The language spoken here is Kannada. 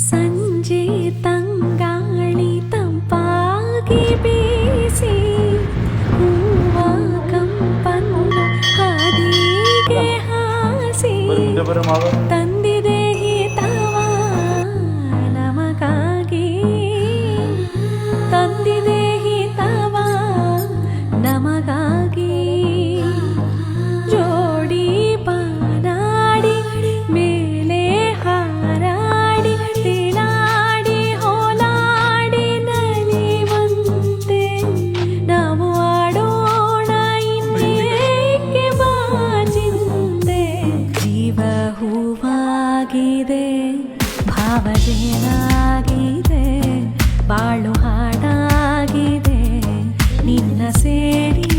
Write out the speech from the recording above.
ಸಂಜೆ ತಂಗಾಳಿ ತಂಪಾಗಿ ಬೀಸಿ ಹೂವ ಕಂಪನ್ನು ಹಾದಿಗೆ ಹಾಸಿ ತಂದಿದೆ ಹಿತವ ನಮಗಾಗಿ, ತಂದಿದೆ ಹಿತವ ನಮಗಾಗಿ. ಜೋಡಿ ಬಾನಾಡಿ ಮೇಲೆ ಹಾರಾಡಿ ತಿಲಾಡಿ ಹೋಲಾಡಿ ನಲಿವಂತೆ ನಾವು ಆಡೋಣ ಇನ್ನೇಕೆ ಬಾಜಿಂದೆ. ಜೀವ ಹೂವಾಗಿದೆ, ಭಾವಜೇನಾಗಿದೆ, ಬಾಳು ಹಾಡಾಗಿದೆ ನಿನ್ನ ಸೇರಿ